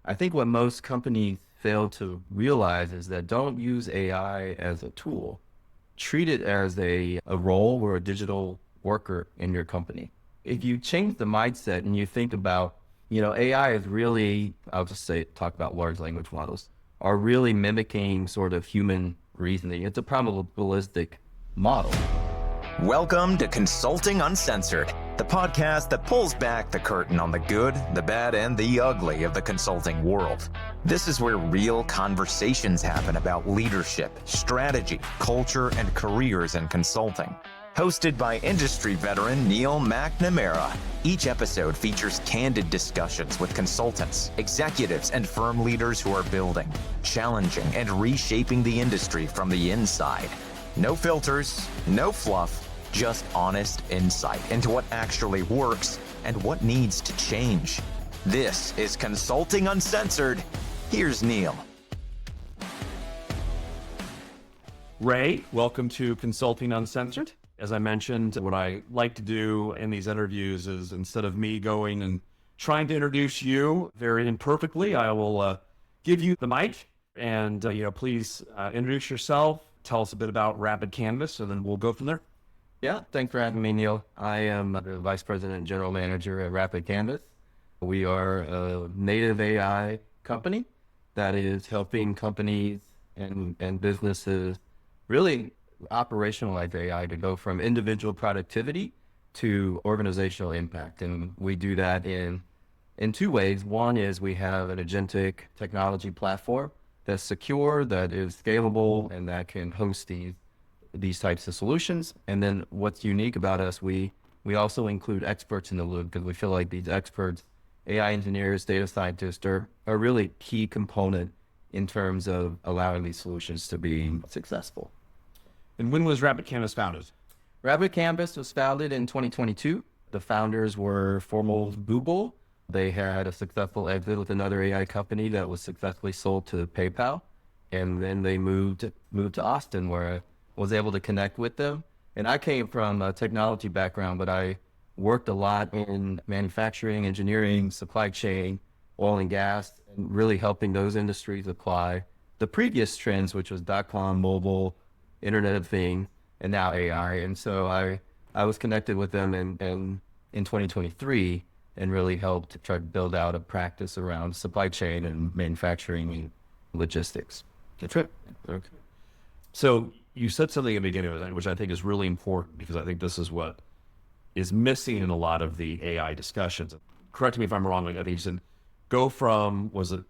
I think what most companies fail to realize is that don't use AI as a tool. Treat it as a role or a digital worker in your company. If you change the mindset and you think about, AI is really, I'll just say, talk about large language models, are really mimicking sort of human reasoning. It's a probabilistic model. Welcome to Consulting Uncensored, the podcast that pulls back the curtain on the good, the bad, and the ugly of the consulting world. This is where real conversations happen about leadership, strategy, culture, and careers in consulting. Hosted by industry veteran Neal McNamara, each episode features candid discussions with consultants, executives, and firm leaders who are building, challenging, and reshaping the industry from the inside. No filters, no fluff, just honest insight into what actually works and what needs to change. This is Consulting Uncensored. Here's Neal. Ray, welcome to Consulting Uncensored. As I mentioned, what I like to do in these interviews is, instead of me going and trying to introduce you very imperfectly, I will give you the mic and please introduce yourself. Tell us a bit about RapidCanvas, and then we'll go from there. Yeah, thanks for having me, Neal. I am the Vice President and General Manager at RapidCanvas. We are a native AI company that is helping companies and businesses really operationalize AI to go from individual productivity to organizational impact. And we do that in two ways. One is we have an agentic technology platform that's secure, that is scalable, and that can host these types of solutions. And then what's unique about us, we also include experts in the loop, because we feel like these experts, AI engineers, data scientists, are a really key component in terms of allowing these solutions to be successful. And when was RapidCanvas founded? RapidCanvas was founded in 2022. The founders were former Google. They had a successful exit with another AI company that was successfully sold to PayPal. And then they moved to Austin, where I was able to connect with them. And I came from a technology background, but I worked a lot in manufacturing, engineering, supply chain, oil and gas, and really helping those industries apply the previous trends, which was .com, mobile, Internet of Things, and now AI. And so I was connected with them in 2023 and really helped to try to build out a practice around supply chain and manufacturing and logistics. That's right. Okay. So you said something at the beginning of that, which I think is really important, because I think this is what is missing in a lot of the AI discussions. Correct me if I'm wrong. I think you said go from, was it,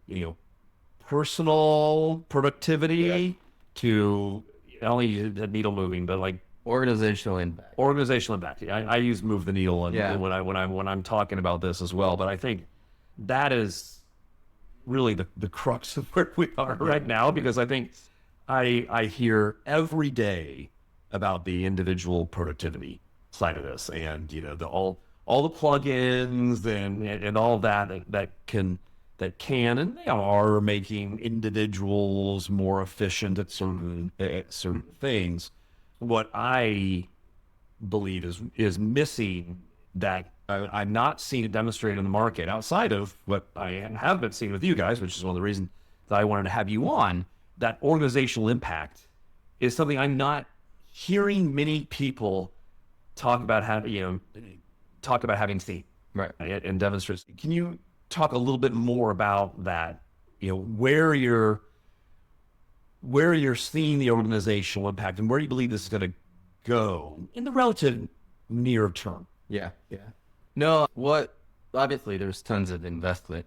personal productivity to not only the needle moving, but like Organizational impact. Organizational impact. I use move the needle when I'm talking about this as well. But I think that is really the crux of where we are right now, because I think I hear every day about the individual productivity side of this, and all the plugins and all that can and they are making individuals more efficient at certain things. What I believe is missing, that I'm not seeing it demonstrated in the market outside of what I have been seeing with you guys, which is one of the reasons that I wanted to have you on. That organizational impact is something I'm not hearing many people talk about having seen, Right. And demonstrate. Can you talk a little bit more about that? Where you're seeing the organizational impact, and where you believe this is going to go in the relative near term. Yeah. No, obviously there's tons of investment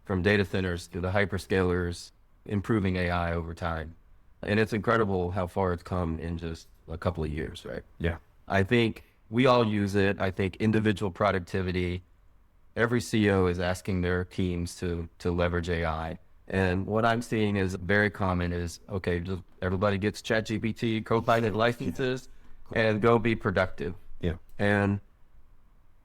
from data centers to the hyperscalers improving AI over time. And it's incredible how far it's come in just a couple of years, right? Yeah. I think we all use it. I think individual productivity, every CEO is asking their teams to leverage AI. And what I'm seeing is very common is, okay, just everybody gets ChatGPT, Copilot licenses, and go be productive. Yeah. And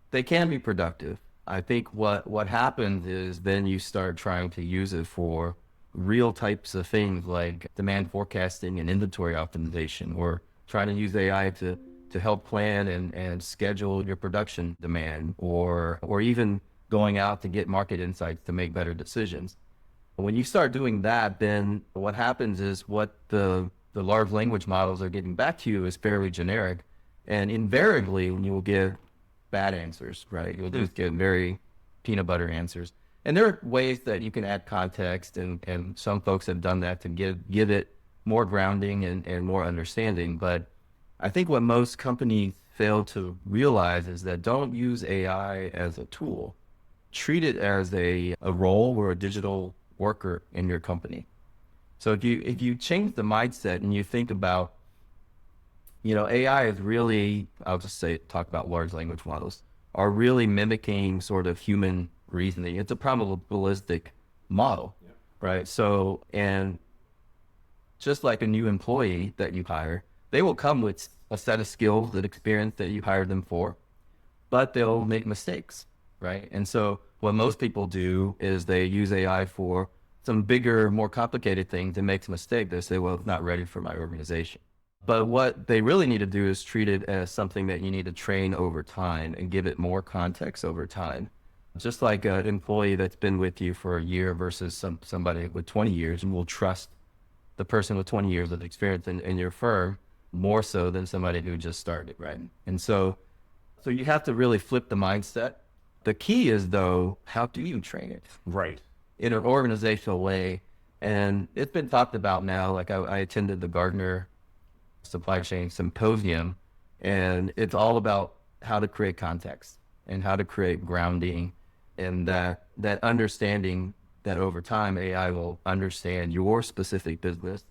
they can be productive. I think what happens is then you start trying to use it for real types of things like demand forecasting and inventory optimization, or trying to use AI to help plan and schedule your production demand, or even going out to get market insights to make better decisions. When you start doing that, then what happens is what the large language models are getting back to you is fairly generic. And invariably, you will give bad answers, right? You'll just get very peanut butter answers. And there are ways that you can add context, and some folks have done that to give it more grounding and more understanding. But I think what most companies fail to realize is that don't use AI as a tool. Treat it as a role or a digital worker in your company. So if you change the mindset and you think about, AI is really, I'll just talk about large language models, are really mimicking sort of human reasoning. It's a probabilistic model, right? So, and just like a new employee that you hire, they will come with a set of skills and experience that you hired them for, but they'll make mistakes, right? And so what most people do is they use AI for some bigger, more complicated things and makes a mistake. They say, well, it's not ready for my organization. But what they really need to do is treat it as something that you need to train over time and give it more context over time. Just like an employee that's been with you for a year versus somebody with 20 years, and will trust the person with 20 years of experience in your firm more so than somebody who just started, right? And so you have to really flip the mindset. The key is, though, how do you train it? Right. In an organizational way. And it's been talked about now. Like I attended the Gartner Supply Chain Symposium, and it's all about how to create context and how to create grounding, and that understanding that over time AI will understand your specific business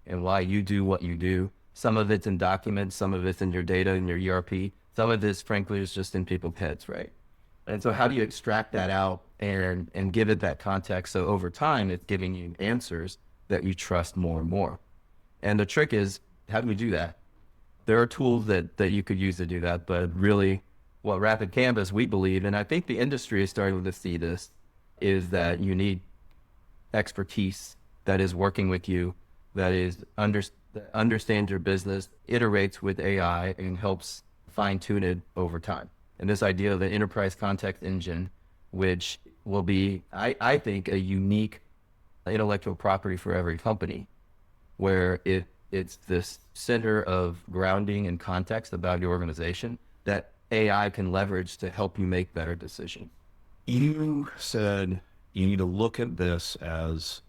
and why you do what you do. Some of it's in documents, some of it's in your data, in your ERP. Some of this, frankly, is just in people's heads, right? And so how do you extract that out and give it that context? So over time, it's giving you answers that you trust more and more. And the trick is, how do we do that? There are tools that you could use to do that, but really what RapidCanvas, we believe, and I think the industry is starting to see this, is that you need expertise that is working with you, that is understands your business, iterates with AI, and helps fine-tune it over time. And this idea of the enterprise context engine, which will be, I think, a unique intellectual property for every company, where it's this center of grounding and context about your organization that AI can leverage to help you make better decisions. You said you need to look at this as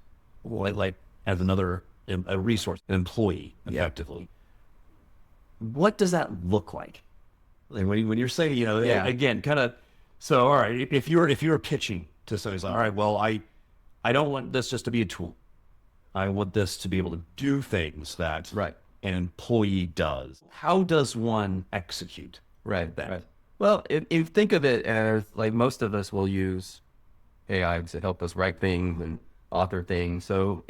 as another a resource, an employee, effectively. Yeah. What does that look like? Like when you're saying, again, kind of, so, all right, if you're pitching to somebody, all right, well, I don't want this just to be a tool. I want this to be able to do things that an employee does. How does one execute that? Right. Well, if you think of it as, like, most of us will use AI to help us write things and author things. So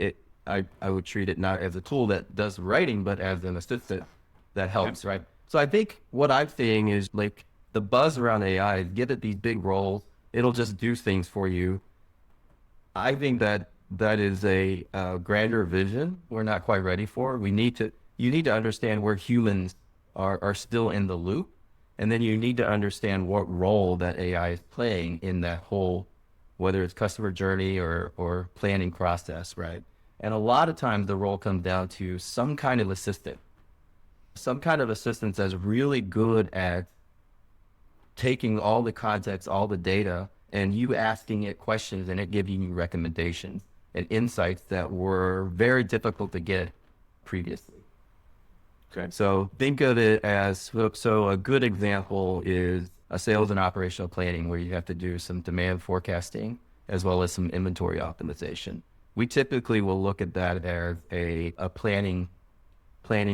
I would treat it not as a tool that does writing, but as an assistant that helps, right? So I think what I'm seeing is, like, the buzz around AI is give it these big roles. It'll just do things for you. I think that is a grander vision we're not quite ready for. You need to understand where humans are still in the loop. And then you need to understand what role that AI is playing in that whole, whether it's customer journey or planning process, right? And a lot of times the role comes down to some kind of assistant. Some kind of assistant that's really good at taking all the context, all the data, and you asking it questions and it giving you recommendations and insights that were very difficult to get previously. Okay. So think of it as, so a good example is a sales and operational planning, where you have to do some demand forecasting as well as some inventory optimization. We typically will look at that as a planning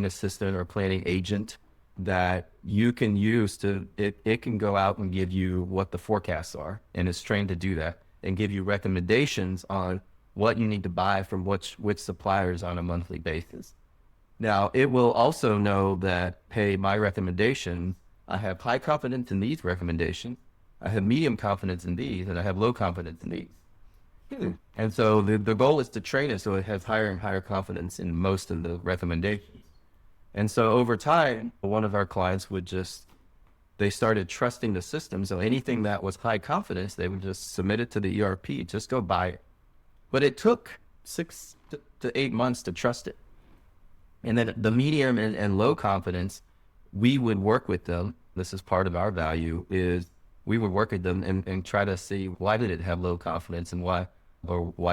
assistant or planning agent that you can use to, it can go out and give you what the forecasts are, and it's trained to do that, and give you recommendations on what you need to buy from which suppliers on a monthly basis. Now, it will also know that, hey, my recommendations, I have high confidence in these recommendations, I have medium confidence in these, and I have low confidence in these. And so the goal is to train it so it has higher and higher confidence in most of the recommendations. And so over time, one of our clients they started trusting the system. So anything that was high confidence, they would just submit it to the ERP, just go buy it. But it took 6 to 8 months to trust it. And then the medium and low confidence, we would work with them. This is part of our value, is we would work with them and try to see why did it have low confidence and why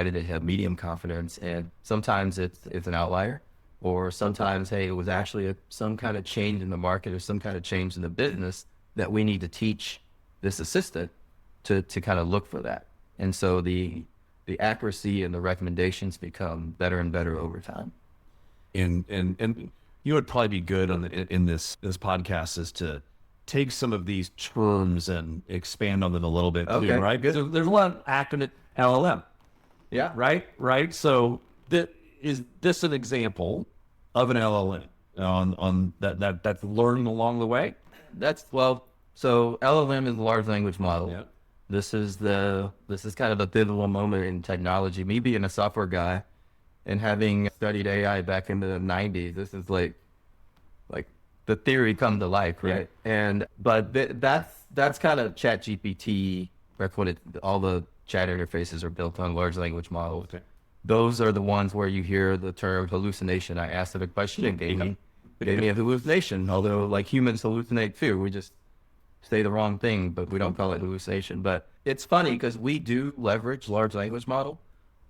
did it have medium confidence. And sometimes it's an outlier, or sometimes, hey, it was actually some kind of change in the market or some kind of change in the business that we need to teach this assistant to kind of look for that. And so the accuracy and the recommendations become better and better over time. And you would probably be good in this podcast is to take some of these terms and expand on them a little bit too, right? Because there's a lot of acronym LLM. Yeah. Right. So is this an example of an LLM on that's learning along the way? So LLM is a large language model. Yeah. This is kind of a pivotal moment in technology. Me being a software guy and having studied AI back in the 90s, this is like the theory come to life, right? Yeah. But that's kind of ChatGPT. That's when all the chat interfaces are built on large language models. Okay. Those are the ones where you hear the term hallucination. I asked it a question and gave me a hallucination. Although like humans hallucinate too, we just say the wrong thing, but we don't call it hallucination. But it's funny because we do leverage large language model,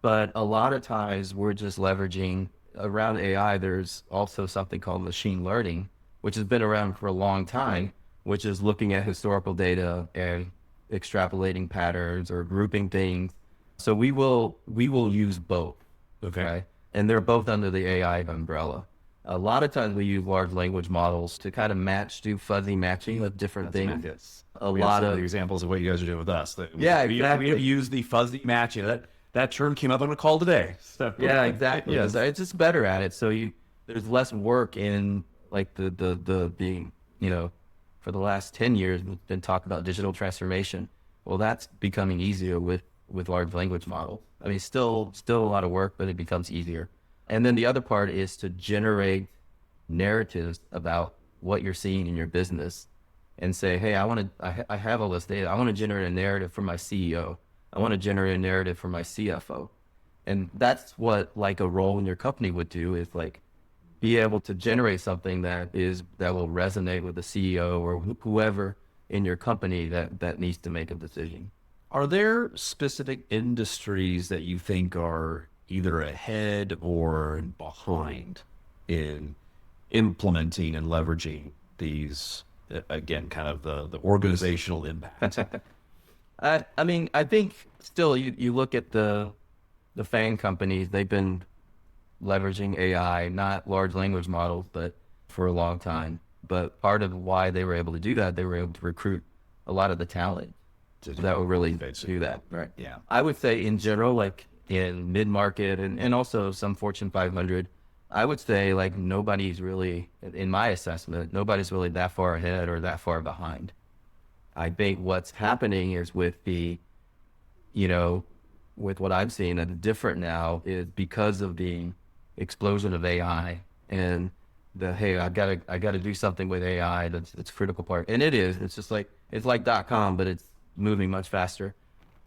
but a lot of times we're just leveraging around AI. There's also something called machine learning, which has been around for a long time, which is looking at historical data and extrapolating patterns or grouping things. So we will use both. Okay. And they're both under the AI umbrella. A lot of times we use large language models to kind of do fuzzy matching of different things. Yes. A lot of examples of what you guys are doing with us. Exactly. We use the fuzzy matching. That term came up on a call today. So. Yeah, exactly. Yes. It's just better at it. So there's less work in like the being, for the last 10 years, we've been talking about digital transformation. Well, that's becoming easier with large language models. I mean, still a lot of work, but it becomes easier. And then the other part is to generate narratives about what you're seeing in your business and say, hey, I have all this data. I want to generate a narrative for my CEO. I want to generate a narrative for my CFO. And that's what like a role in your company would do, is like be able to generate something that will resonate with the CEO or whoever in your company that needs to make a decision. Are there specific industries that you think are either ahead or behind in implementing and leveraging these, again, kind of the organizational impact? I mean, I think still you look at the FANG companies, they've been leveraging AI, not large language models, but for a long time. But part of why they were able to do that, they were able to recruit a lot of the talent that will really do that. Right. Yeah. I would say in general, like in mid-market and also some Fortune 500, I would say like nobody's really, in my assessment, nobody's really that far ahead or that far behind. I think what's happening is with with what I'm seeing that's different now is because of the explosion of AI and hey, I gotta do something with AI. That's a critical part. And it's just like, it's like .com, but it's moving much faster.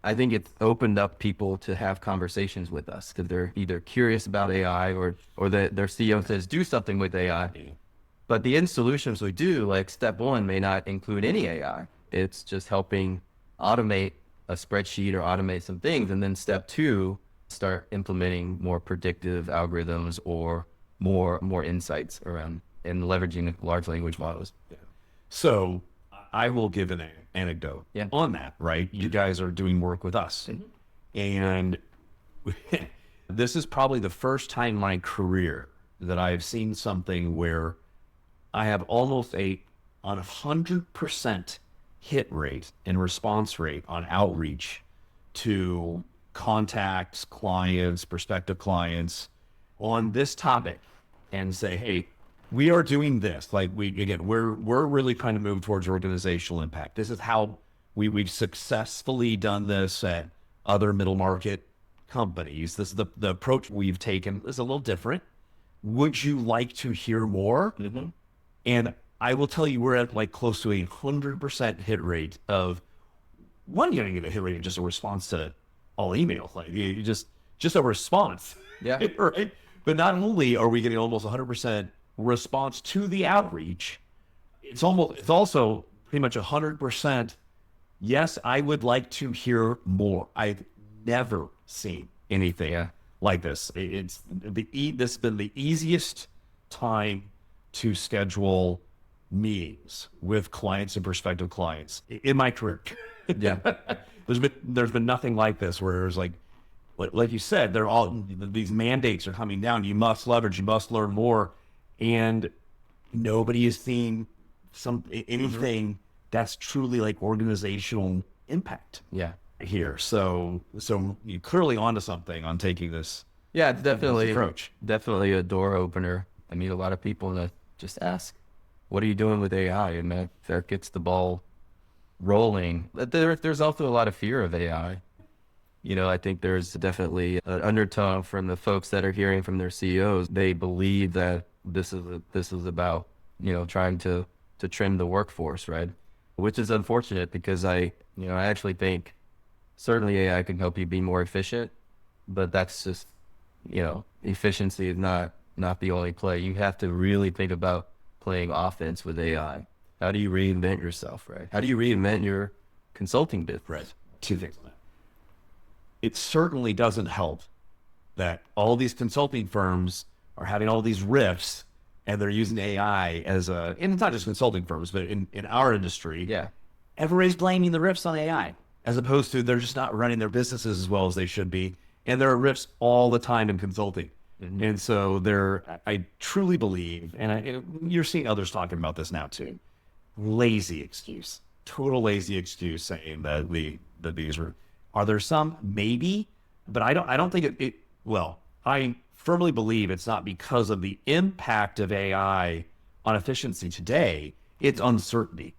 I think it's opened up people to have conversations with us because they're either curious about AI or their CEO says, do something with AI. But the end solutions we do, like step one may not include any AI. It's just helping automate a spreadsheet or automate some things. And then step two, start implementing more predictive algorithms or more insights around and leveraging large language models. Yeah. So I will give an anecdote on that, right? You guys are doing work with us. Mm-hmm. And this is probably the first time in my career that I've seen something where I have almost on 100% hit rate and response rate on outreach to contacts, clients, prospective clients on this topic and say, hey, we are doing this. Like we're really trying to move towards organizational impact. This is how we've successfully done this at other middle market companies. This is the approach we've taken is a little different. Would you like to hear more? Mm-hmm. And I will tell you, we're at like close to 100% hit rate of one, getting a hit rate of just a response to all emails. Like you just a response. Yeah. Right. But not only are we getting almost 100% response to the outreach, it's also pretty much 100%. Yes, I would like to hear more. I've never seen anything like this. This has been the easiest time to schedule meetings with clients and prospective clients in my career. Yeah. There's been nothing like this where it's like you said, these mandates are coming down. You must leverage, you must learn more. And nobody is seeing anything that's truly like organizational impact. Yeah. Here. So you're clearly onto something on taking this. Yeah, it's definitely approach. Definitely a door opener. I mean, a lot of people that just ask, what are you doing with AI? And that gets the ball rolling. There's also a lot of fear of AI. You know, I think there's definitely an undertone from the folks that are hearing from their CEOs. They believe that this is about, you know, trying to trim the workforce, right? Which is unfortunate because I actually think certainly AI can help you be more efficient, but that's just, you know, efficiency is not the only play. You have to really think about playing offense with AI. How do you reinvent yourself, right? How do you reinvent your consulting business? Right. Two things on that. It certainly doesn't help that all these consulting firms are having all these riffs and they're using AI and it's not just consulting firms, but in our industry, everybody's blaming the riffs on AI, as opposed to they're just not running their businesses as well as they should be. And there are riffs all the time in consulting. Mm-hmm. And so I truly believe, and you're seeing others talking about this now too, total lazy excuse saying that these are there some? Maybe, but I don't think I firmly believe it's not because of the impact of AI on efficiency today. It's uncertainty,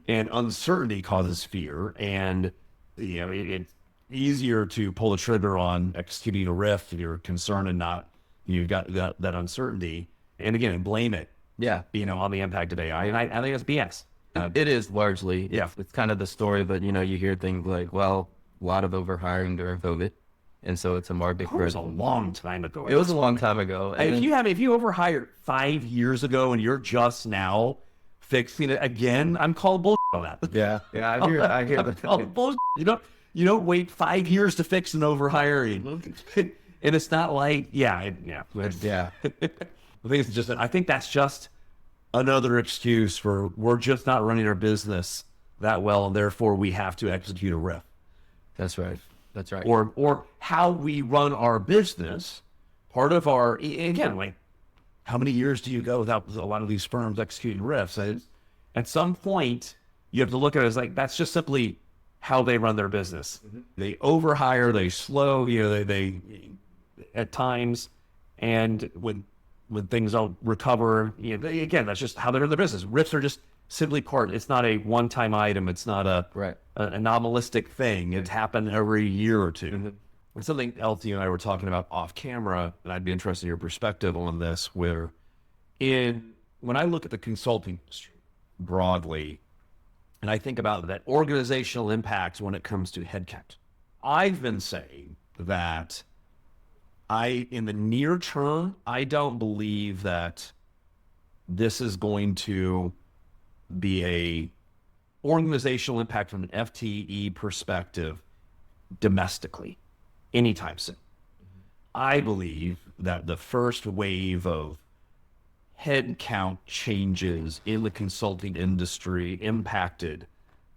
and uncertainty causes fear. And you know, it's easier to pull the trigger on executing a riff if you're concerned and not you've got that uncertainty. And again, blame it, on the impact of AI. And I think it's BS. It is largely, it's kind of the story, but you hear things like, well, a lot of overhiring during COVID. And so it's a market. It was a long time ago. It was a long time ago. And if you overhired 5 years ago and you're just now fixing it again, I'm calling bullshit on that. Yeah. I hear that. Call bullshit. You don't wait 5 years to fix an overhiring. And it's not like, Yeah. I think that's just another excuse for we're just not running our business that well, and therefore we have to execute a riff. That's right. Or how we run our business. Part of our, again, like, how many years do you go without a lot of these firms executing riffs? At some point, you have to look at it as like, that's just simply how they run their business. Mm-hmm. They overhire, they slow, they at times, and when things don't recover, again, that's just how they run their business. Riffs are just simply part. It's not a one-time item. It's not an anomalistic thing. It's happened every year or two. Mm-hmm. And something else you and I were talking about off camera, and I'd be interested in your perspective on this, when I look at the consulting industry broadly, and I think about that organizational impact when it comes to headcount, I've been saying that in the near term, I don't believe that this is going to be a organizational impact from an FTE perspective domestically anytime soon. Mm-hmm. I believe that the first wave of headcount changes in the consulting industry impacted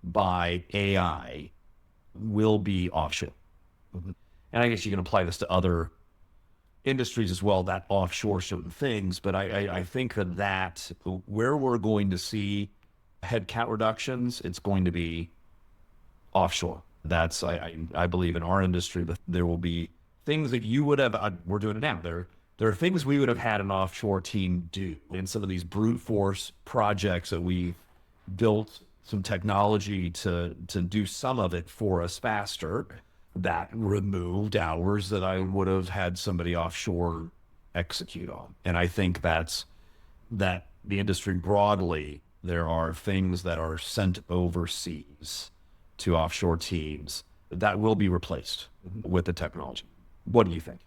by AI will be offshore. Mm-hmm. And I guess you can apply this to other industries as well, that offshore certain things. But I think that where we're going to see headcount reductions, it's going to be offshore. That's, I believe in our industry, that there will be things that you would have, we're doing it now. There are things we would have had an offshore team do in some of these brute force projects that we built some technology to do some of it for us faster. That removed hours that I would have had somebody offshore execute on. And I think that the industry broadly, there are things that are sent overseas to offshore teams that will be replaced with the technology. What do you think?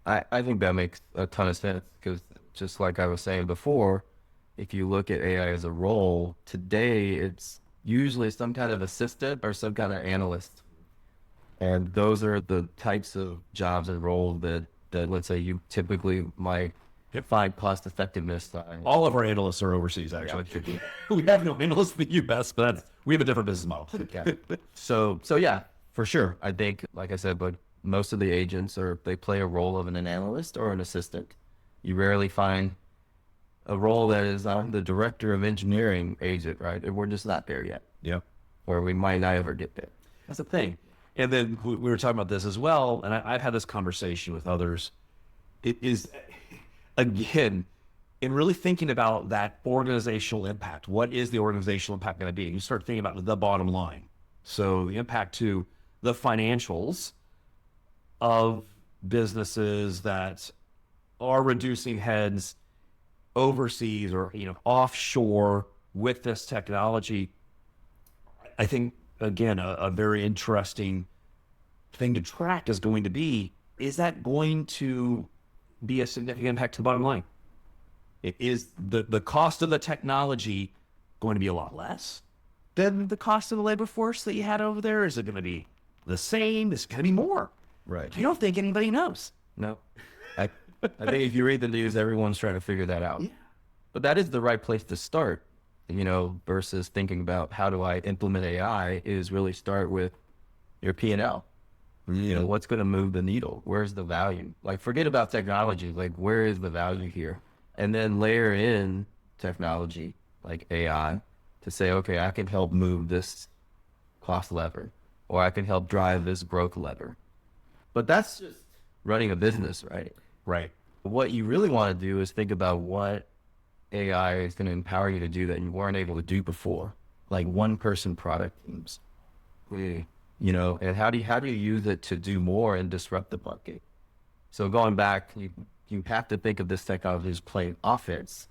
I think that makes a ton of sense because just like I was saying before, if you look at AI as a role, today it's usually some kind of assistant or some kind of analyst. And those are the types of jobs and roles that let's say you typically might find cost effectiveness. All of our analysts are overseas, actually. Yeah. We have no analysts in the U.S., but we have a different business model. Yeah. So yeah, for sure. I think, like I said, but most of the agents they play a role of an analyst or an assistant. You rarely find a role that is on the director of engineering agent, right? And we're just not there yet. Yeah. Or we might not ever get there. That's the thing. And then we were talking about this as well, and I've had this conversation with others. It is, again, in really thinking about that organizational impact. What is the organizational impact going to be? You start thinking about the bottom line. So the impact to the financials of businesses that are reducing heads overseas or offshore with this technology. I think, again, a very interesting thing to track is going to be, is that going to be a significant impact to the bottom line? Is the cost of the technology going to be a lot less than the cost of the labor force that you had over there? Is it going to be the same? Is it going to be more? Right. I don't think anybody knows. No. I think if you read the news, everyone's trying to figure that out. Yeah. But that is the right place to start, versus thinking about how do I implement AI is really start with your P&L. What's going to move the needle? Where's the value? Like, forget about technology. Like, where is the value here? And then layer in technology like AI to say, okay, I can help move this cost lever, or I can help drive this growth lever. But that's just running a business, right? Right. What you really want to do is think about what AI is going to empower you to do that you weren't able to do before, like one-person product teams. And how do you use it to do more and disrupt the market? So going back, you have to think of this technology as playing offense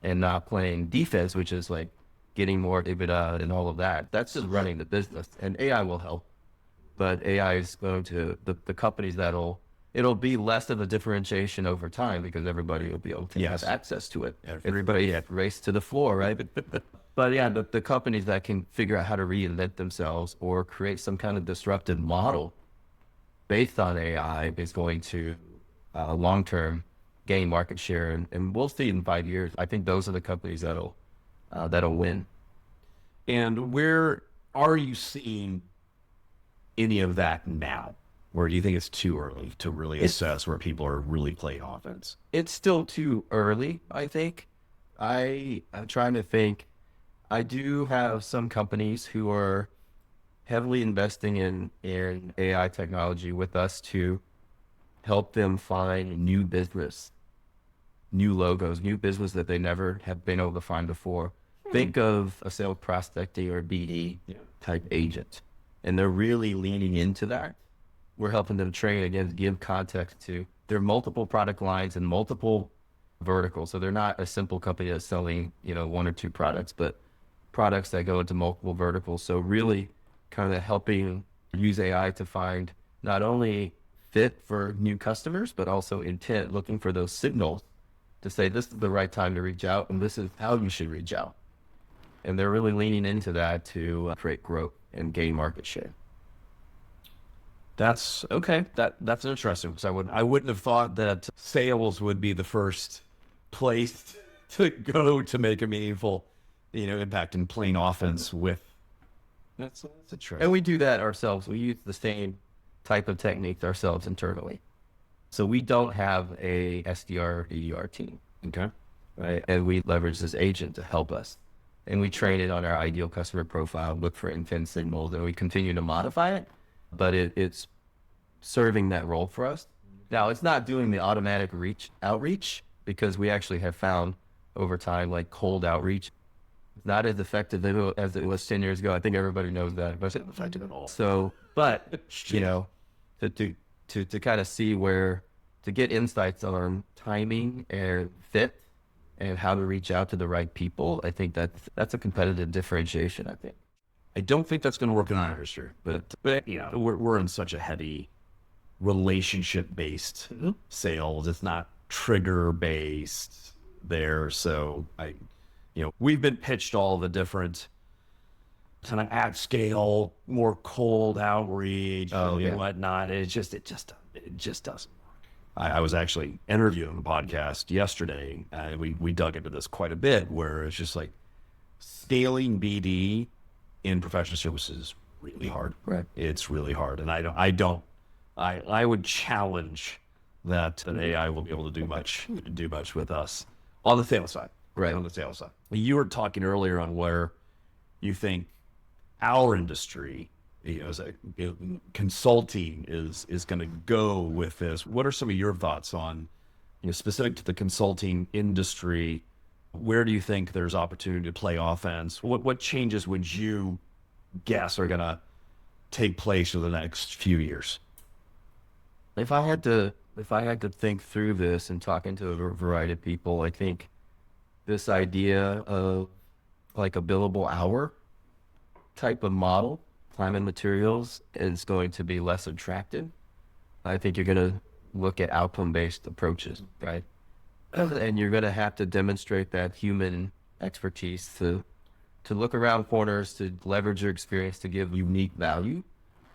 and not playing defense, which is like getting more EBITDA and all of that. That's just running the business, and AI will help. But AI is going to the companies it'll be less of a differentiation over time because everybody will be able to have access to it. Everybody race to the floor, right? But yeah, the companies that can figure out how to reinvent themselves or create some kind of disruptive model based on AI is going to long-term gain market share. And we'll see in 5 years. I think those are the companies that'll win. And where are you seeing any of that now? Or do you think it's too early to really assess where people are really playing offense? It's still too early, I think. I'm trying to think. I do have some companies who are heavily investing in AI technology with us to help them find new business, new logos, new business that they never have been able to find before. Think of a sales prospecting or BD type agent. And they're really leaning into that. We're helping them train, again, give context to their multiple product lines and multiple verticals. So they're not a simple company that's selling, one or two products, but products that go into multiple verticals. So really kind of helping use AI to find not only fit for new customers, but also intent, looking for those signals to say, this is the right time to reach out, and this is how you should reach out. And they're really leaning into that to create growth and gain market share. That's okay. That's interesting because I wouldn't have thought that sales would be the first place to go to make a meaningful, impact in playing offense with. That's interesting. And we do that ourselves. We use the same type of techniques ourselves internally. So we don't have a SDR, EDR team. Okay. Right. And we leverage this agent to help us. And we train it on our ideal customer profile, look for intent signals, and we continue to modify it. But it's serving that role for us. Now, it's not doing the automatic outreach because we actually have found over time, like cold outreach, it's not as effective as it was 10 years ago. I think everybody knows that. But it's not effective at all. So, but, to kind of see to get insights on timing and fit and how to reach out to the right people, I think that's a competitive differentiation, I think. I don't think that's going to work in our industry, but we're in such a heavy relationship-based sales. It's not trigger-based there. So we've been pitched all the different kind of at scale, more cold outreach and whatnot. It just doesn't. I was actually interviewing the podcast yesterday. We dug into this quite a bit, where it's just like scaling BD in professional services is really hard. Right. It's really hard. And I would challenge that AI will be able to do much with us on the sales side. Right. On the sales side. You were talking earlier on where you think our industry, consulting is going to go with this. What are some of your thoughts on, specific to the consulting industry? Where do you think there's opportunity to play offense? What changes would you guess are going to take place over the next few years? If I had to think through this and talking to a variety of people, I think this idea of like a billable hour type of model, time and materials, is going to be less attractive. I think you're going to look at outcome-based approaches, right? And you're going to have to demonstrate that human expertise to look around corners, to leverage your experience to give unique value.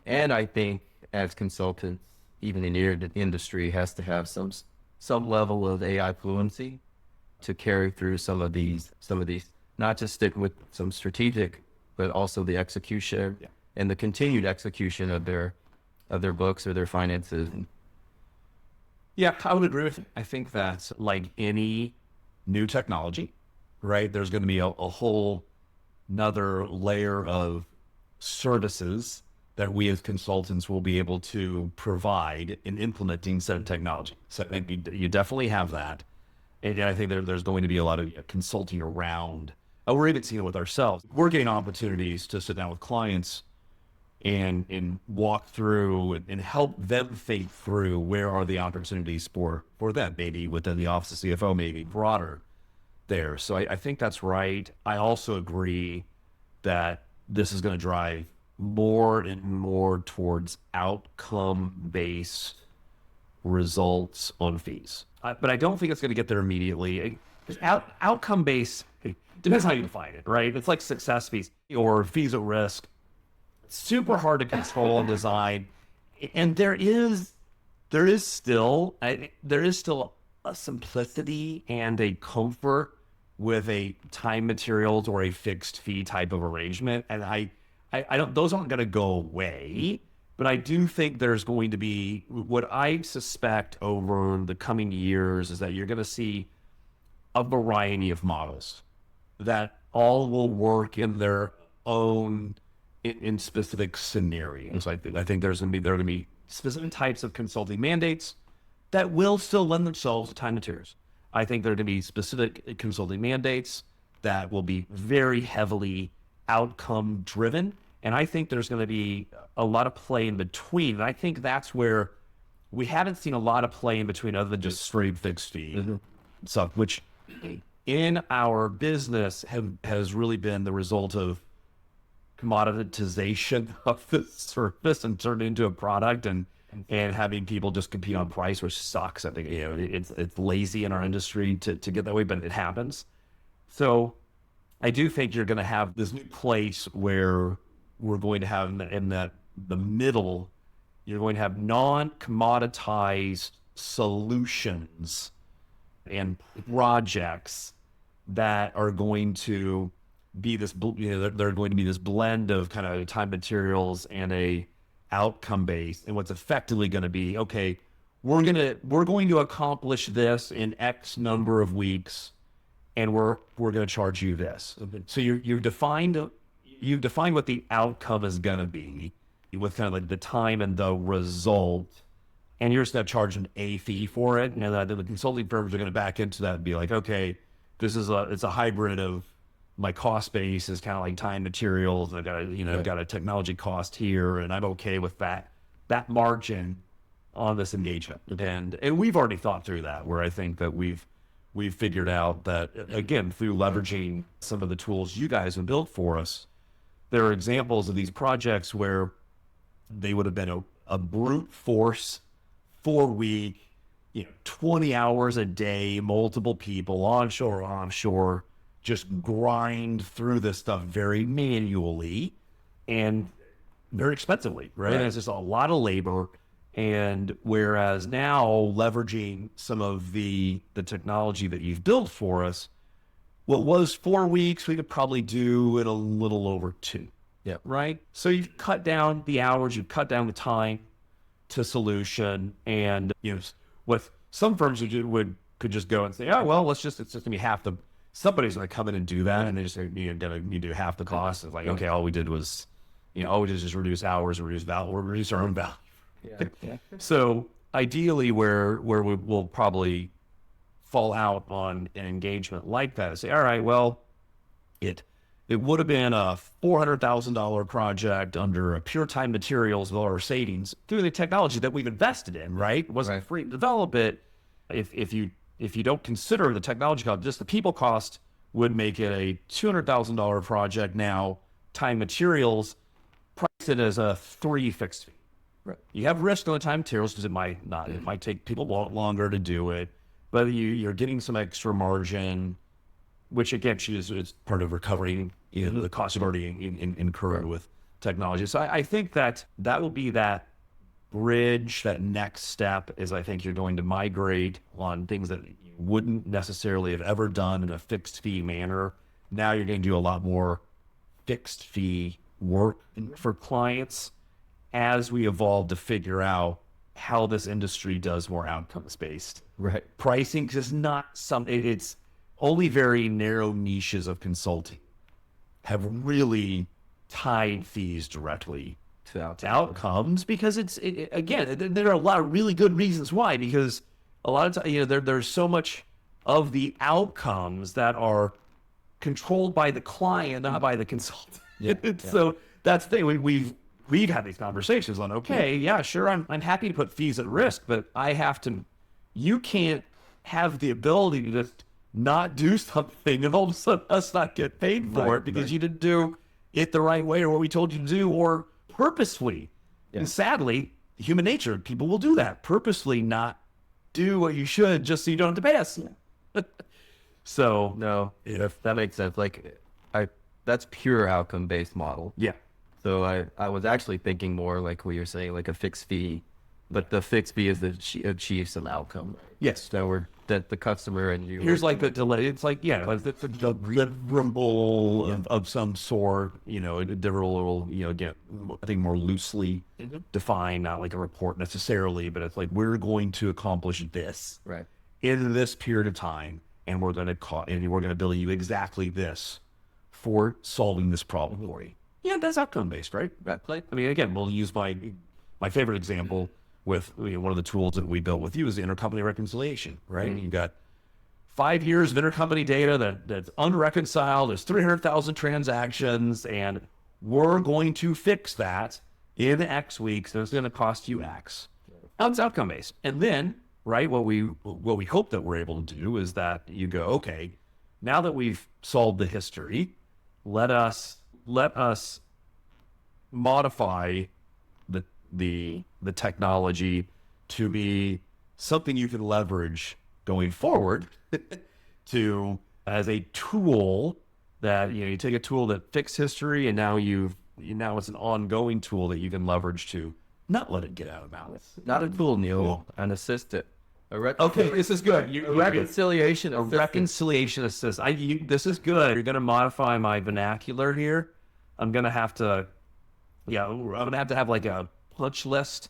And I think as consultants, even in your industry, has to have some level of AI fluency to carry through some of these, not just stick with some strategic, but also the execution and the continued execution of their books or their finances. Yeah, I would agree with you. I think that's like any new technology, right? There's going to be a whole another layer of services that we as consultants will be able to provide in implementing said technology. So I think you definitely have that. And I think there's going to be a lot of consulting around. We're even seeing it with ourselves. We're getting opportunities to sit down with clients and walk through and help them think through where are the opportunities for them, maybe within the office of CFO, maybe broader there. So I think that's right. I also agree that this is going to drive more and more towards outcome-based results on fees. But I don't think it's going to get there immediately. Outcome-based, depends how you define it, right? It's like success fees or fees at risk. It's super hard to control and design. And there is still a simplicity and a comfort with a time materials or a fixed fee type of arrangement. And I don't, those aren't going to go away, but I do think there's going to be, what I suspect over the coming years is that you're going to see a variety of models that all will work in their own, in specific scenarios. I think there are going to be specific types of consulting mandates that will still lend themselves to time materials. I think there are going to be specific consulting mandates that will be very heavily outcome driven. And I think there's going to be a lot of play in between. And I think that's where we haven't seen a lot of play in between other than just straight fixed fee stuff, which in our business has really been the result of commoditization of the service and turned into a product and having people just compete on price, which sucks. I think it's lazy in our industry to get that way, but it happens. So I do think you're going to have this new place where we're going to have in the middle, you're going to have non-commoditized solutions and projects that are going to be this, they're going to be this blend of kind of time materials and a outcome based. And what's effectively going to be, okay, we're going to accomplish this in X number of weeks, and we're going to charge you this. So you've defined what the outcome is going to be with kind of like the time and the result, and you're just going to charge a fee for it. And then the consulting firms are going to back into that and be like, okay, it's a hybrid of my cost base is kind of like time materials. I've got I've got a technology cost here, and I'm okay with that margin on this engagement. And we've already thought through that, where I think that we've figured out that, again, through leveraging some of the tools you guys have built for us, there are examples of these projects where they would have been a brute force 4-week, 20 hours a day, multiple people, onshore, offshore, just grind through this stuff very manually and very expensively, right? And it's just a lot of labor. And whereas now leveraging some of the technology that you've built for us, what was 4 weeks, we could probably do in a little over 2. Yeah. Right. So you've cut down the hours, you've cut down the time to solution. And, what some firms could just go and say, oh, well, it's just going to be half the, somebody's going to come in and do that. And they just say, you do half the cost. It's like, okay, all we did was, just reduce hours, reduce our own value. Yeah. So ideally where we will probably fall out on an engagement like that is say, all right, well, it would have been a $400,000 project under a pure time materials with all our savings through the technology that we've invested in, right? It wasn't free to develop it. If you don't consider the technology cost, just the people cost would make it a $200,000 project now, time materials, price it as a 3 fixed fee. Right. You have risk on the time materials because it might take people longer to do it, but you're getting some extra margin, which again is part of recovering the costs you've already incurred with technology. So I think that will be that bridge, that next step is I think you're going to migrate on things that you wouldn't necessarily have ever done in a fixed fee manner. Now you're going to do a lot more fixed fee work for clients as we evolve to figure out how this industry does more outcomes based. Right. Pricing is not it's only very narrow niches of consulting have really tied fees directly to outcomes because again, there are a lot of really good reasons why, because a lot of times, there's so much of the outcomes that are controlled by the client, not by the consultant. So that's the thing. We've had these conversations on, okay, yeah, sure, I'm happy to put fees at risk, but you can't have the ability to just not do something and all of a sudden us not get paid for it because you didn't do it the right way or what we told you to do or purposefully. Yeah. And sadly, human nature, people will do that, purposely not do what you should just so you don't have to pay us. So, no, that makes sense. That's pure outcome-based model. Yeah. So I was actually thinking more like what you're saying, like a fixed fee, but the fixed fee is to achieve some outcome. Yes. That the customer and you. Here's like the delay. It's like, like the deliverable of some sort, a deliverable, again, I think more loosely defined, not like a report necessarily, but it's like, we're going to accomplish this in this period of time. And we're going to bill you exactly this for solving this problem for you. Yeah, that's outcome based, right? I mean, again, we'll use my favorite example with one of the tools that we built with you is the intercompany reconciliation, right? Mm-hmm. You've got 5 years of intercompany data that's unreconciled. There's 300,000 transactions, and we're going to fix that in X weeks. And it's going to cost you X. Now it's outcome based, and then what we hope that we're able to do is that you go, okay, now that we've solved the history, let us modify the technology to be something you can leverage going forward to as a tool that you take a tool that fixed history and now it's an ongoing tool that you can leverage to not let it get out of balance. Not a tool, Neal, an assistant. Okay, this is good. Reconciliation assistant. Reconciliation assistant. This is good. You're going to modify my vernacular here. I'm going to have to have like a punch list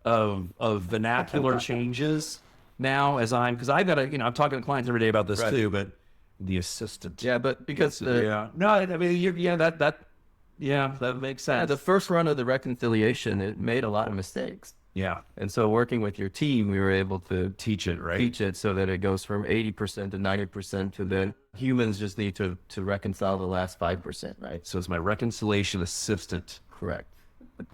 of vernacular changes now because I got to, I'm talking to clients every day about this too, but the assistant. Yeah, but because no, I mean, that makes sense. Yeah, the first run of the reconciliation, it made a lot of mistakes. Yeah. And so working with your team, we were able to teach it so that it goes from 80% to 90% to then humans just need to reconcile the last 5%, right? So it's my reconciliation assistant. Correct.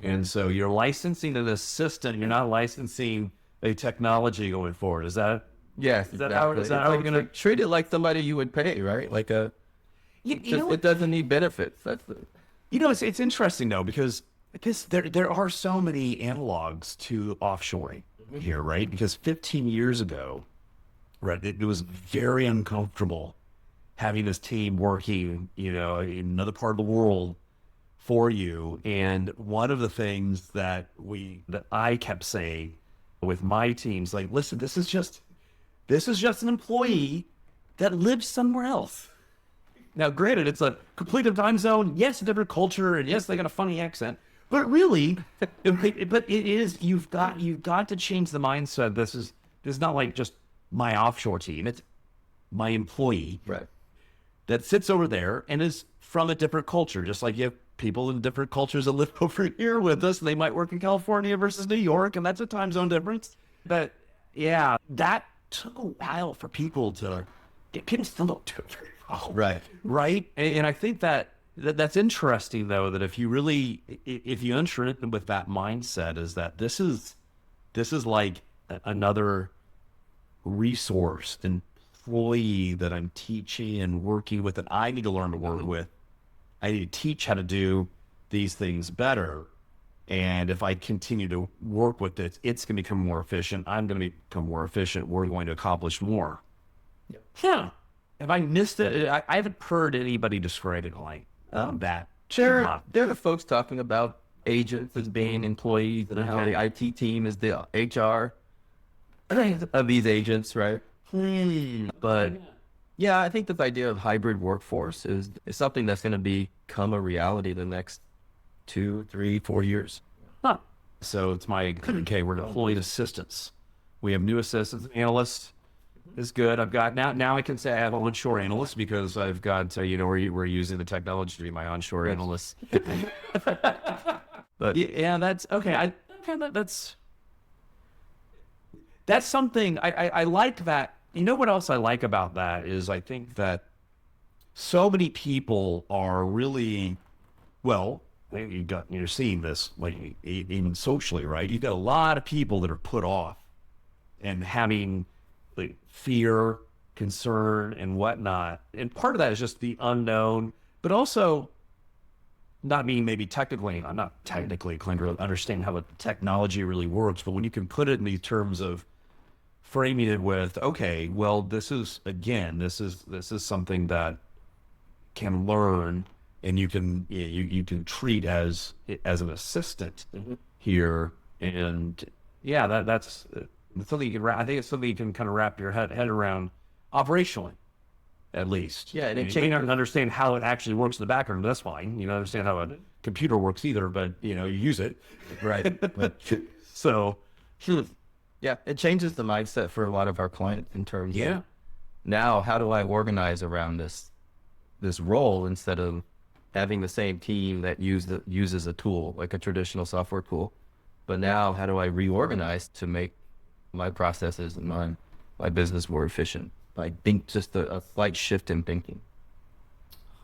And so you're licensing an assistant, you're not licensing a technology going forward. Is that? Yes. Is that how we're going to treat it like somebody you would pay, right? Like it doesn't need benefits. That's it's interesting though, because there are so many analogs to offshoring, here, right? Because 15 years ago, right, it was very uncomfortable having this team working, in another part of the world for you. And one of the things that I kept saying with my teams, like, listen, this is just an employee that lives somewhere else. Now, granted, it's a complete time zone. Yes, a different culture, and yes, they got a funny accent. But really, you've got to change the mindset. This is not like just my offshore team. It's my employee, Right. that sits over there and is from a different culture. Just like you have people in different cultures that live over here with us, and they might work in California versus New York, and that's a time zone difference. But yeah, that took a while for people to get. People still don't do it very well, right. And I think that's interesting, though, that if you enter it with that mindset, is that this is like another resource, employee that I'm teaching and working with, that I need to learn to work with. I need to teach how to do these things better. And if I continue to work with it, it's going to become more efficient. I'm going to become more efficient. We're going to accomplish more. Yep. Yeah. Have I missed it? I haven't heard anybody describe it like that. Sure. There are folks talking about agents as being employees, and how the IT team is the HR of these agents, right? But yeah, I think this idea of hybrid workforce is something that's going to become a reality the next 2, 3, 4 years. So it's okay, we're deploying assistants. We have new assistants, analysts. Is good. I've got now I can say I have onshore analysts because I've got we're using the technology to be my onshore analysts. But yeah, that's okay. That's something I like that. You know what else I like about that is I think that so many people are really, well, you're seeing this like even socially, right? You've got a lot of people that are put off and having like fear, concern, and whatnot. And part of that is just the unknown, but also not being maybe technically, I'm not technically clear to understand how the technology really works, but when you can put it in these terms of framing it with, okay, well, this is something that can learn, and you can treat as an assistant here. And yeah, that's something you can I think it's something you can kind of wrap your head around operationally, at least. Yeah, and you may not understand how it actually works in the background, but that's fine. You don't understand how a computer works either, but you use it. Right. So yeah, it changes the mindset for a lot of our clients in terms of now how do I organize around this role instead of having the same team that uses a tool like a traditional software tool. But now how do I reorganize to make my processes and my business more efficient? I think just a slight shift in thinking.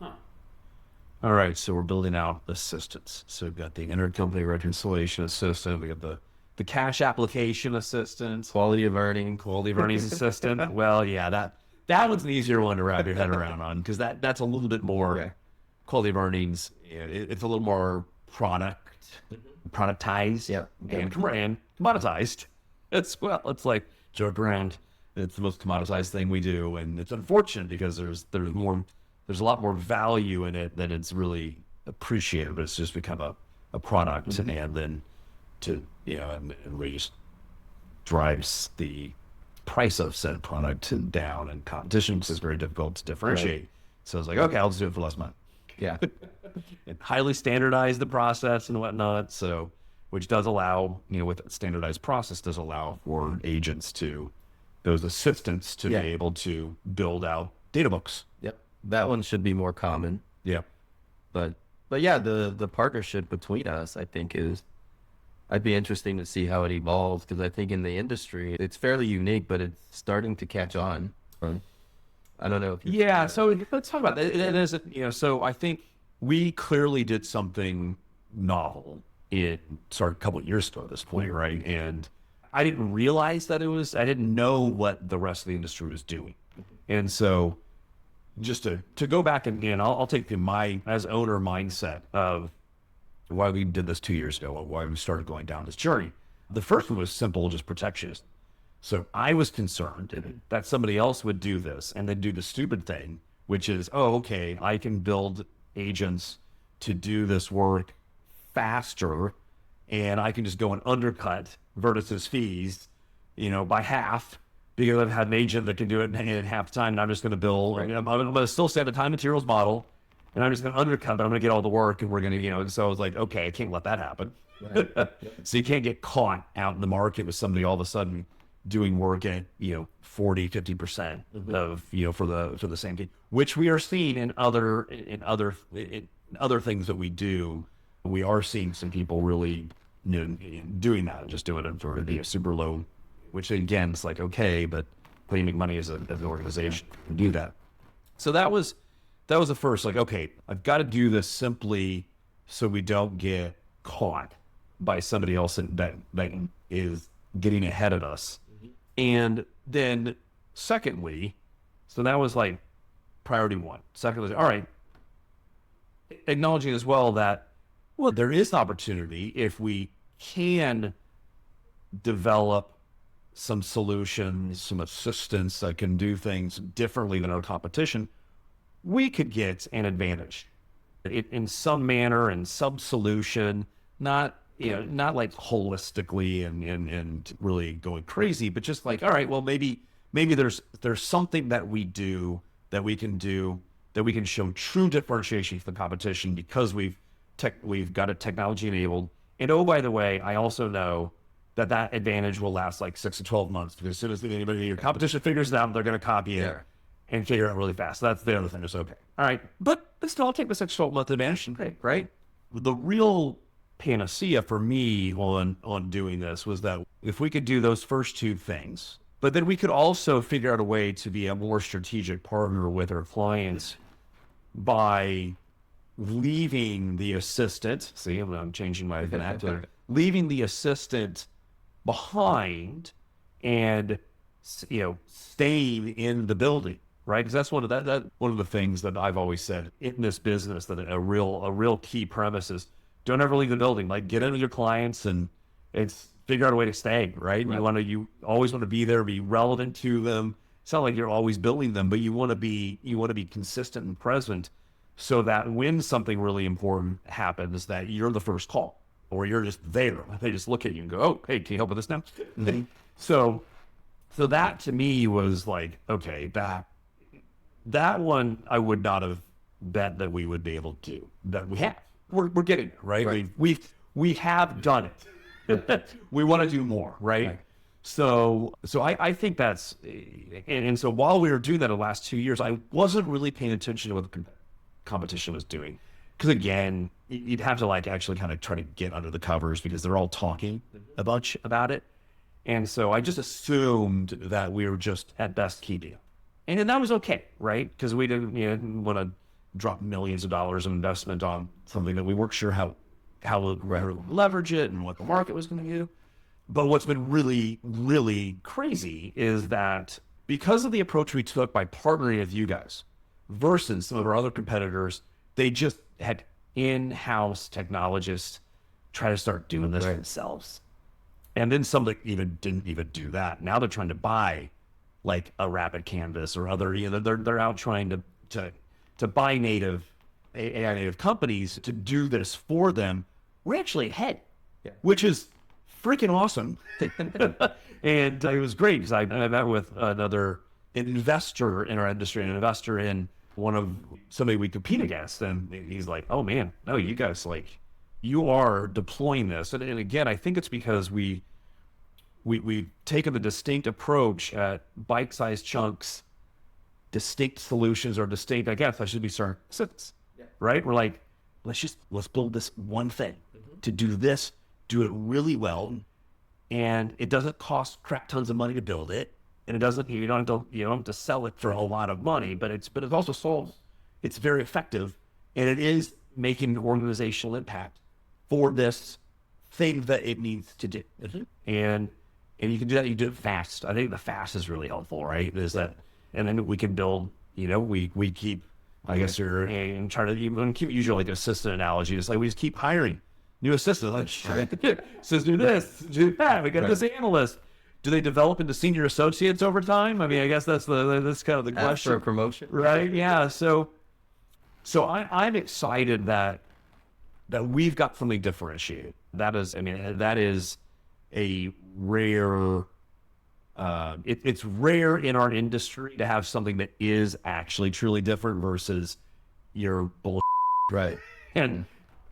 All right, so we're building out assistants. So we've got the intercompany reconciliation assistant. We have the cash application assistant, quality of earnings assistant. Well, yeah, that one's an easier one to wrap your head around on, because that's a little bit more quality of earnings. It's a little more productized, and commoditized. It's like Joe brand. It's the most commoditized thing we do, and it's unfortunate because there's a lot more value in it than it's really appreciated. But it's just become a product, and then and we just drives the price of said product down, and competition is very difficult to differentiate. Right. So it's like, okay, I'll just do it for less money. Yeah, and highly standardize the process and whatnot. So, which does allow, with a standardized process, does allow for those assistants to be able to build out data books. Yep, that one should be more common. Yeah, but yeah, the partnership between us, I think, I'd be interesting to see how it evolves, because I think in the industry it's fairly unique, but it's starting to catch on. Right. I don't know if so let's talk about that. So I think we clearly did something novel a couple of years ago at this point, right? And I didn't realize I didn't know what the rest of the industry was doing. And so just to go back again, I'll take my as owner mindset of why we did this 2 years ago, why we started going down this journey. The first one was simple, just protectionist. So I was concerned that somebody else would do this and then do the stupid thing, which is, oh, okay, I can build agents to do this work faster, and I can just go and undercut Vertis's fees, by half, because I've had an agent that can do it in half time, and I'm just going to bill. Right. I'm going to still say the time materials model, and I'm just going to undercut, but I'm going to get all the work, and we're going to, so I was like, okay, I can't let that happen. Right. So you can't get caught out in the market with somebody all of a sudden doing work at 40, 50% of for the same thing, which we are seeing in other things that we do. We are seeing some people really doing that, just doing it for super low, which again is like, okay, but you make money as an organization to do that. So that was the first, like, okay, I've got to do this simply so we don't get caught by somebody else that is getting ahead of us. And then secondly, so that was like priority one. Secondly, all right, acknowledging as well that, well, there is opportunity if we can develop some solutions, some assistance that can do things differently than our competition, we could get an advantage in some manner and some solution, not like holistically and really going crazy, but just like, all right, well, maybe there's something that we can show true differentiation from the competition because we've got it technology enabled. And oh, by the way, I also know that advantage will last like 6 to 12 months, because as soon as anybody in your competition figures it out, they're going to copy it and figure it out really fast. So that's the other thing. It's okay. All right. But still, I'll take the 6 to 12 month advantage. Okay, right? The real panacea for me on doing this was that if we could do those first two things, but then we could also figure out a way to be a more strategic partner with our clients by leaving the assistant. See, I'm changing my vernacular. Leaving the assistant behind and staying in the building, right? Because that's one of the things that I've always said in this business, that a real key premise is don't ever leave the building. Like, get into your clients and figure out a way to stay, right? Right. You always want to be there, be relevant to them. It's not like you're always building them, but you want to be consistent and present, so that when something really important happens, that you're the first call, or you're just there. They just look at you and go, oh, hey, can you help with this now? Mm-hmm. So that to me was like, okay, that one I would not have bet that we would be able to do. That we have. We're getting it, right? We have done it. We want to do more, right? So I think that's, and so while we were doing that the last 2 years, I wasn't really paying attention to what the competition was doing. Because again, you'd have to like actually kind of try to get under the covers, because they're all talking a bunch about it. And so I just assumed that we were just at best keeping up. And then that was okay, right? Because we didn't want to drop millions of dollars of investment on something that we weren't sure how to leverage it and what the market was going to do. But what's been really, really crazy is that because of the approach we took by partnering with you guys versus some of our other competitors, they just had in-house technologists try to start doing this themselves. And then some that didn't even do that. Now they're trying to buy like a RapidCanvas or other, they're out trying to buy AI native companies to do this for them. We're actually ahead, which is freaking awesome. And it was great, because I met with another investor in our industry, an investor in somebody we compete against. And he's like, oh man, no, you guys, like, you are deploying this. And again, I think it's because we've taken the distinct approach at bite-sized chunks, distinct solutions, or distinct, I guess I should be certain, right? We're like, let's build this one thing to do this, do it really well. And it doesn't cost crap tons of money to build it. And you don't have to sell it for a lot of money, but it also solves, it's very effective, and it is making an organizational impact for this thing that it needs to do. And you can do that, you do it fast. I think the fast is really helpful, right? And then we can build, we keep, I guess you're trying to keep usually like an assistant analogy. It's like we just keep hiring new assistant. Like, says do this, do that. We got this analyst. Do they develop into senior associates over time? I mean, I guess that's kind of the question. For a promotion, right? Yeah. So I'm excited that we've got something differentiated. That is a rare. It's rare in our industry to have something that is actually truly different versus your bullshit, right? And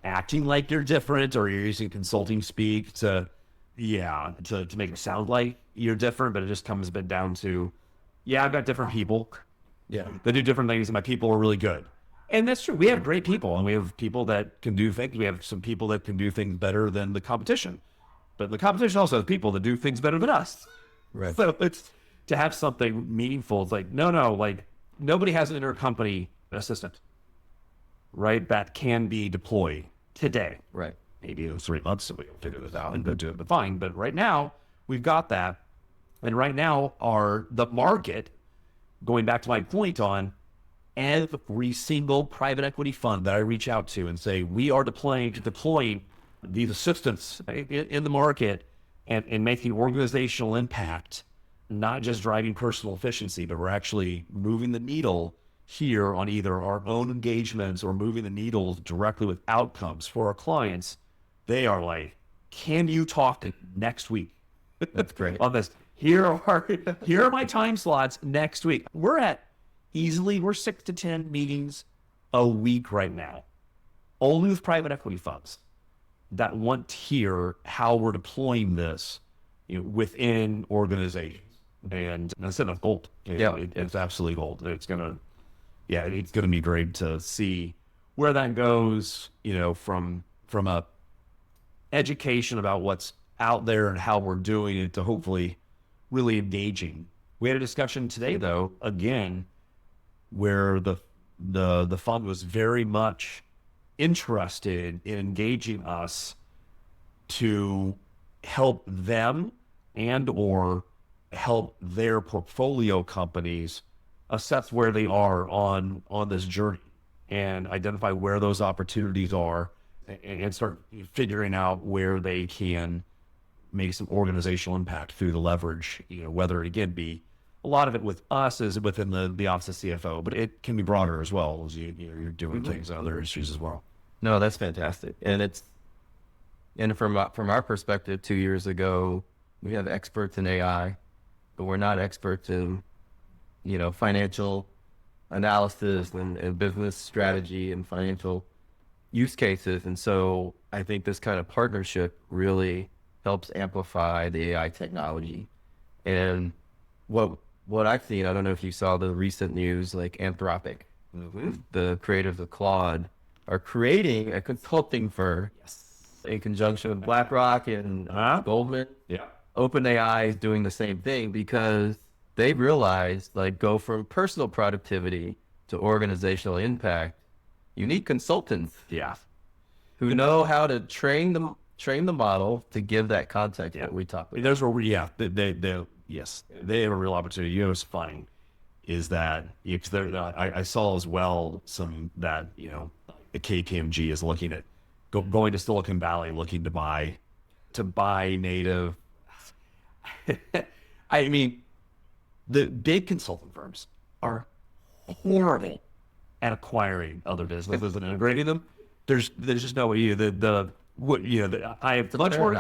acting like you're different, or you're using consulting speak to make it sound like you're different, but it just comes a bit down to, I've got different people. Yeah. They do different things, and my people are really good. And that's true. We have great people, and we have people that can do things. We have some people that can do things better than the competition. But the competition also has people that do things better than us. Right. So it's to have something meaningful. It's like, no, like nobody has an intercompany assistant, right? That can be deployed today. Right. Maybe in 3 months we'll figure this out and go do it, but fine. But right now we've got that. And right now the market, going back to my point on every single private equity fund that I reach out to and say, we are deploying these assistants in the market and making organizational impact, not just driving personal efficiency, but we're actually moving the needle here on either our own engagements or moving the needle directly with outcomes for our clients. They are like, can you talk to next week? That's great. On this, here are my time slots next week. We're 6 to 10 meetings a week right now, only with private equity funds that want to hear how we're deploying this, within organizations. And it's enough gold. It's absolutely gold. It's gonna be great to see where that goes. From a education about what's out there and how we're doing it to hopefully really engaging. We had a discussion today, though, again, where the fund was very much interested in engaging us to help them and or help their portfolio companies assess where they are on this journey and identify where those opportunities are and start figuring out where they can make some organizational impact through the leverage, whether it again be a lot of it with us is within the office of CFO, but it can be broader as well as you're doing things in other issues as well. No, that's fantastic. And from our perspective, 2 years ago, we have experts in AI, but we're not experts in, financial analysis and business strategy and financial use cases. And so I think this kind of partnership really helps amplify the AI technology. And what I've seen, I don't know if you saw the recent news, like Anthropic, the creators of Claude, are creating a consulting firm in conjunction with BlackRock and Goldman. Yeah. OpenAI is doing the same thing because they realized, like, go from personal productivity to organizational impact. You need consultants who know how to train the model to give that context that we talked about. There's where they have a real opportunity. What's funny is that I saw as well some that the KPMG is looking at going to Silicon Valley, looking to buy native. I mean, the big consulting firms are horrible at acquiring other businesses and integrating them. There's just no way I have much more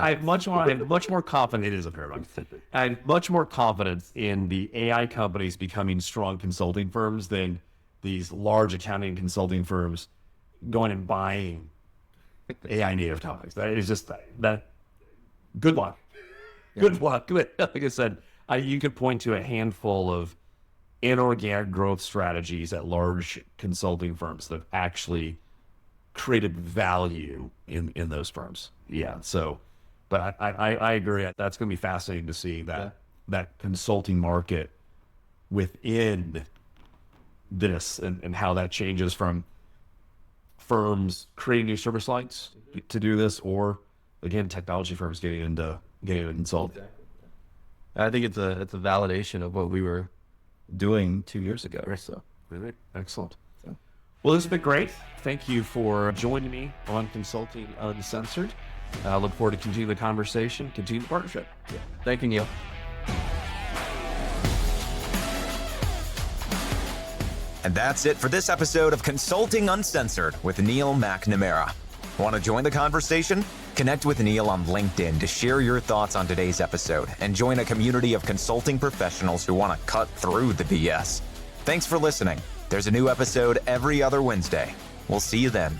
confidence. It is a paradox. I have much more confidence in the AI companies becoming strong consulting firms than these large accounting consulting firms going and buying AI native topics. That is just that. Good luck. Good luck. Like I said, you could point to a handful of inorganic growth strategies at large consulting firms that have actually created value in those firms. Yeah. So, but I agree. That's going to be fascinating to see that consulting market within this and how that changes from firms creating new service lines to do this, or again, technology firms getting into consulting. I think it's a validation of what we were doing 2 years ago or so. Really excellent. Well, this has been great. Thank you for joining me on Consulting Uncensored. I look forward to continue the conversation, continue the partnership. Thank you, Neal. And that's it for this episode of Consulting Uncensored with Neal McNamara. Want to join the conversation? Connect with Neal on LinkedIn to share your thoughts on today's episode and join a community of consulting professionals who want to cut through the BS. Thanks for listening. There's a new episode every other Wednesday. We'll see you then.